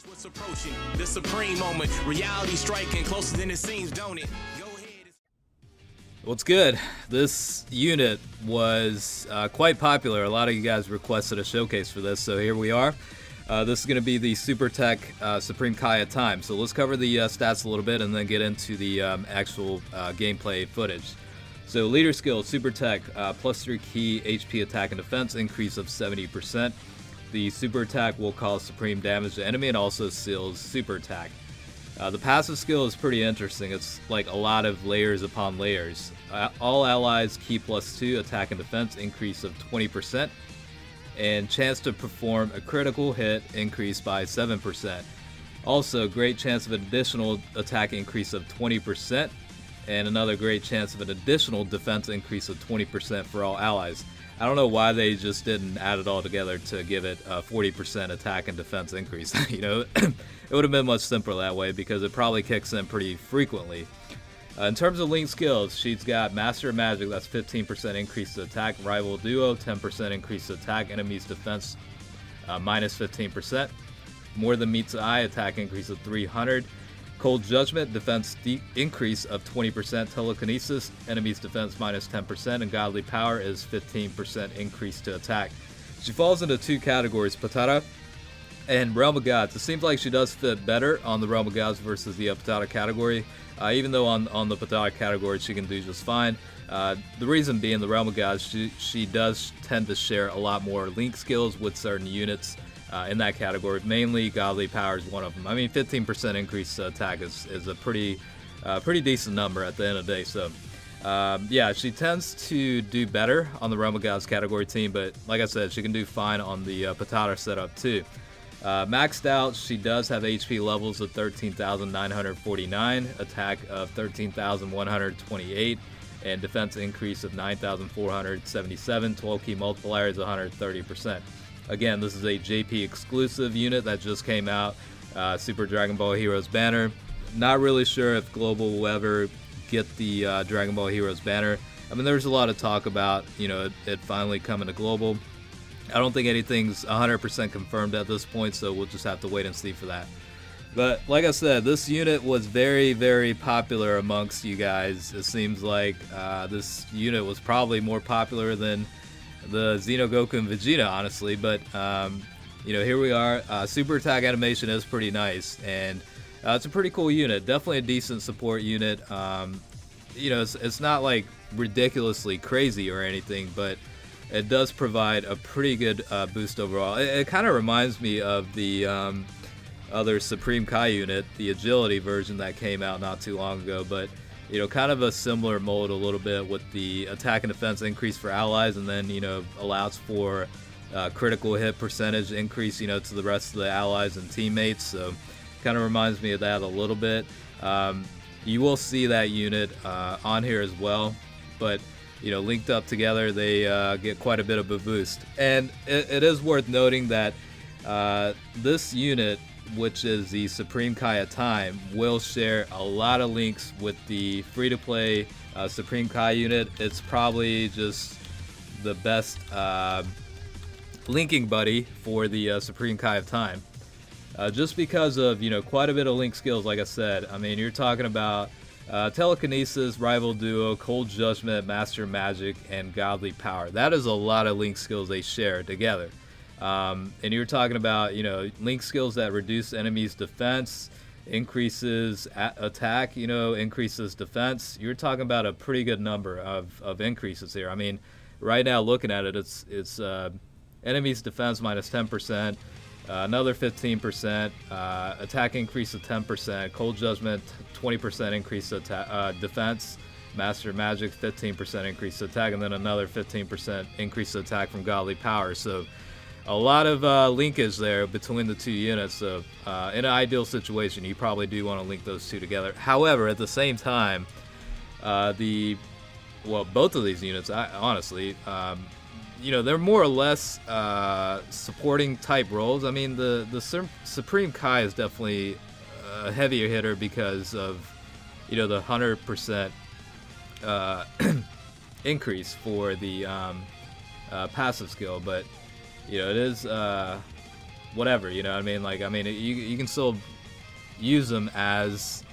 What's approaching the supreme moment, reality striking closer than it seems, don't it? Go ahead. What's good? This unit was quite popular. A lot of you guys requested a showcase for this, so here we are. This is going to be the Super Tech Supreme Kai at time. So let's cover the stats a little bit and then get into the actual gameplay footage. So leader skill, Super Tech, +3 Ki, HP, attack, and defense, increase of 70%. The Super Attack will cause supreme damage to enemy and also seals Super Attack. The passive skill is pretty interesting. It's like a lot of layers upon layers. All allies Ki +2, attack and defense, increase of 20%. And chance to perform a critical hit, increase by 7%. Also, great chance of an additional attack increase of 20%. And another great chance of an additional defense increase of 20% for all allies. I don't know why they just didn't add it all together to give it a 40% attack and defense increase. You know, it would have been much simpler that way because it probably kicks in pretty frequently. In terms of Link skills, she's got Master of Magic, that's 15% increase to attack. Rival Duo, 10% increase to attack. Enemies defense, minus 15%. More Than Meets the Eye, attack increase of 300. Cold Judgment, defense increase of 20%. Telekinesis, enemies defense minus 10%. And Godly Power is 15% increase to attack. She falls into two categories, Potara and Realm of Gods. It seems like she does fit better on the Realm of Gods versus the Potara category. Even though on the Potara category she can do just fine. The reason being the Realm of Gods, she does tend to share a lot more Link skills with certain units. In that category, mainly Godly Power is one of them. I mean, 15% increase attack is a pretty decent number at the end of the day. So, yeah, she tends to do better on the Realm of Gods category team, but like I said, she can do fine on the Potara setup too. Maxed out, she does have HP levels of 13,949, attack of 13,128, and defense increase of 9,477. 12 Ki Multiplier is 130%. Again, this is a JP exclusive unit that just came out, Super Dragon Ball Heroes banner. Not really sure if Global will ever get the Dragon Ball Heroes banner. I mean, there's a lot of talk about, you know, it finally coming to Global. I don't think anything's 100% confirmed at this point, so we'll just have to wait and see for that. But like I said, this unit was very, very popular amongst you guys. It seems like this unit was probably more popular than the Xenogoku and Vegeta, honestly, but you know, here we are. Super attack animation is pretty nice, and it's a pretty cool unit. Definitely a decent support unit. You know, it's not like ridiculously crazy or anything, but it does provide a pretty good boost overall. It kind of reminds me of the other Supreme Kai unit, the agility version that came out not too long ago, but you know, kind of a similar mold a little bit with the attack and defense increase for allies, and then, you know, allows for critical hit percentage increase, you know, to the rest of the allies and teammates. So kind of reminds me of that a little bit. You will see that unit on here as well, but you know, linked up together, they get quite a bit of a boost. And it is worth noting that this unit, which is the Supreme Kai at time, will share a lot of links with the free-to-play Supreme Kai unit. It's probably just the best linking buddy for the Supreme Kai of time. Just because of, you know, quite a bit of link skills, like I said. I mean, you're talking about Telekinesis, Rival Duo, Cold Judgment, Master Magic, and Godly Power. That is a lot of link skills they share together. And you're talking about, you know, link skills that reduce enemies' defense, increases attack, you know, increases defense. You're talking about a pretty good number of increases here. I mean, right now looking at it, it's enemies' defense minus 10%, another 15%, attack increase of 10%, Cold Judgment 20% increase to defense, Master Magic 15% increase to attack, and then another 15% increase to attack from Godly Power. So a lot of linkage there between the two units. So in an ideal situation, you probably do want to link those two together. However, at the same time, both of these units, honestly, you know, they're more or less supporting type roles. I mean, the Supreme Kai is definitely a heavier hitter because of, you know, the 100% increase for the passive skill, but you know, it is whatever, you know what I mean? Like, I mean, you can still use them as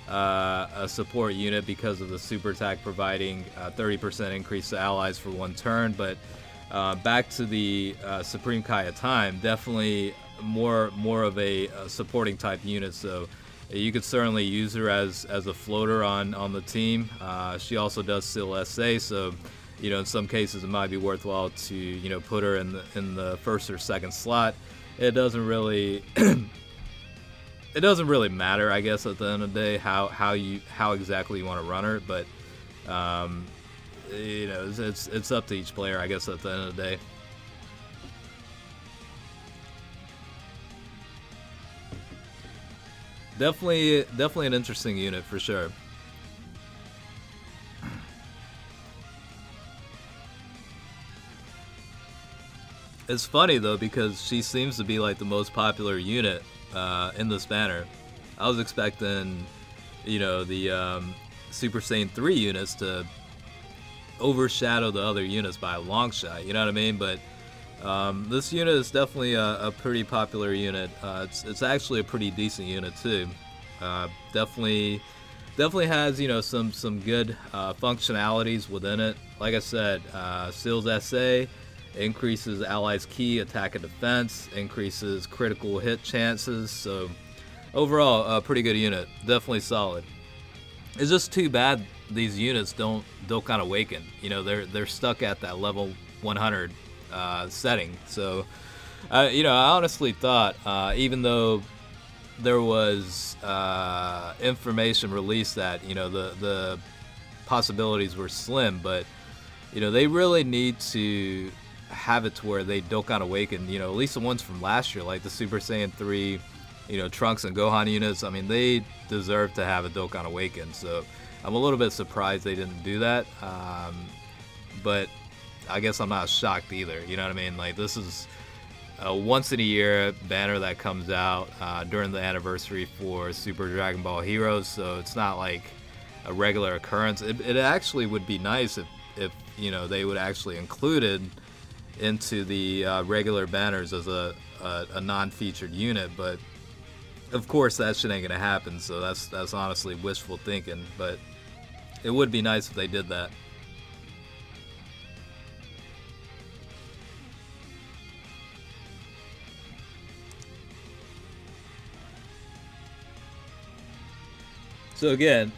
a support unit because of the super attack providing 30% increase to allies for 1 turn, but back to the Supreme Kai of Time, definitely more of a supporting type unit, so you could certainly use her as a floater on the team. She also does steal SA, so you know, in some cases it might be worthwhile to, you know, put her in the first or second slot. It doesn't really it doesn't really matter, I guess, at the end of the day how exactly you want to run her, but you know, it's up to each player, I guess, at the end of the day. Definitely an interesting unit for sure. It's funny though, because she seems to be like the most popular unit in this banner. I was expecting, you know, the Super Saiyan 3 units to overshadow the other units by a long shot, you know what I mean? But this unit is definitely a pretty popular unit. It's actually a pretty decent unit too. Definitely has, you know, some good functionalities within it. Like I said, steals SA, increases allies' ki, attack and defense, increases critical hit chances. So overall, a pretty good unit. Definitely solid. It's just too bad these units don't Dokkan Awaken. You know, they're stuck at that level 100 setting. So you know, I honestly thought, even though there was information released that, you know, the possibilities were slim, but you know, they really need to have it to where they Dokkan Awaken, you know, at least the ones from last year, like the Super Saiyan 3, you know, Trunks and Gohan units. I mean, they deserve to have a Dokkan Awaken, so I'm a little bit surprised they didn't do that, but I guess I'm not shocked either, you know what I mean? Like, this is a once in a year banner that comes out during the anniversary for Super Dragon Ball Heroes, so it's not like a regular occurrence. It actually would be nice if you know, they would actually include it into the regular banners as a non-featured unit, but of course that shit ain't gonna happen, so that's honestly wishful thinking, but it would be nice if they did that. So again,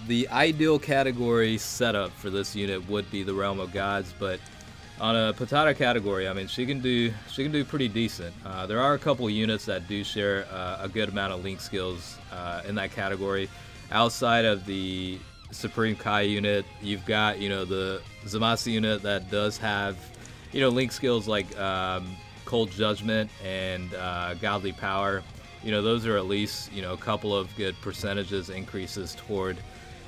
the ideal category setup for this unit would be the Realm of Gods, but on a Potara category, I mean, she can do pretty decent. There are a couple units that do share a good amount of link skills in that category. Outside of the Supreme Kai unit, you've got, you know, the Zamasu unit that does have, you know, link skills like Cold Judgment and Godly Power. You know, those are at least, you know, a couple of good percentages increases toward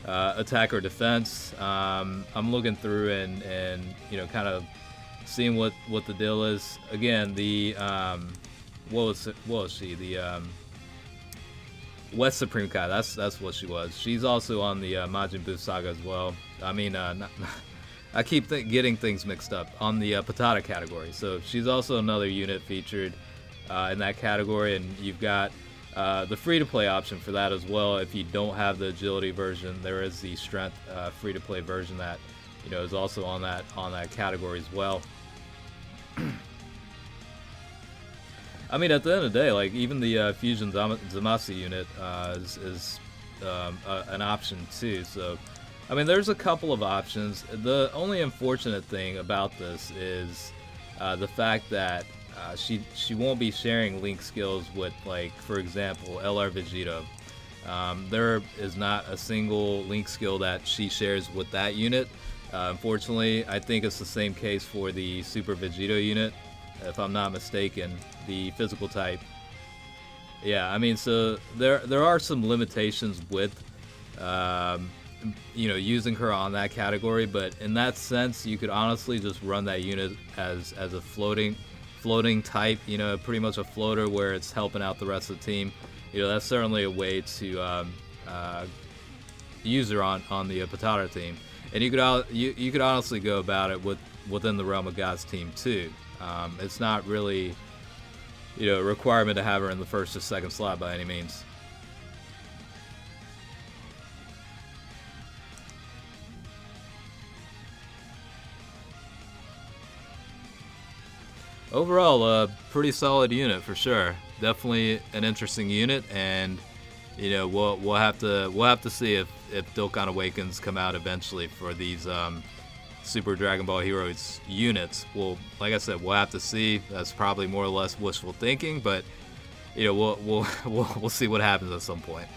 attack or defense. I'm looking through and you know, kind of seeing what the deal is. Again, the what was she? The West Supreme Kai. That's what she was. She's also on the Majin Buu saga as well. I mean, I keep getting things mixed up on the Potara category. So she's also another unit featured in that category, and you've got the free-to-play option for that as well. If you don't have the agility version, there is the strength free-to-play version that, you know, is also on that category as well. I mean, at the end of the day, like, even the Fusion Zamasu unit is an option too. So, I mean, there's a couple of options. The only unfortunate thing about this is the fact that she won't be sharing link skills with, like, for example, LR Vegito. There is not a single link skill that she shares with that unit. Unfortunately, I think it's the same case for the Super Vegito unit, if I'm not mistaken, the physical type. Yeah, I mean, so there are some limitations with you know, using her on that category, but in that sense, you could honestly just run that unit as a floating type, you know, pretty much a floater where it's helping out the rest of the team. You know, that's certainly a way to use her on the Potara team, and you could honestly go about it within the Realm of Gods team too. It's not really a requirement to have her in the first or second slot by any means. Overall, a pretty solid unit for sure. Definitely an interesting unit, and we'll have to see if Dokkan Awakens come out eventually for these Super Dragon Ball Heroes units. Well, like I said, we'll have to see. That's probably more or less wishful thinking, but we'll see what happens at some point.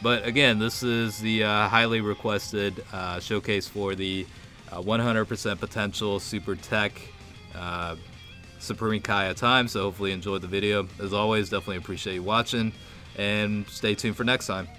But again, this is the highly requested showcase for the 100% potential Super Tech Supreme Kai time. So hopefully you enjoyed the video. As always, definitely appreciate you watching, and stay tuned for next time.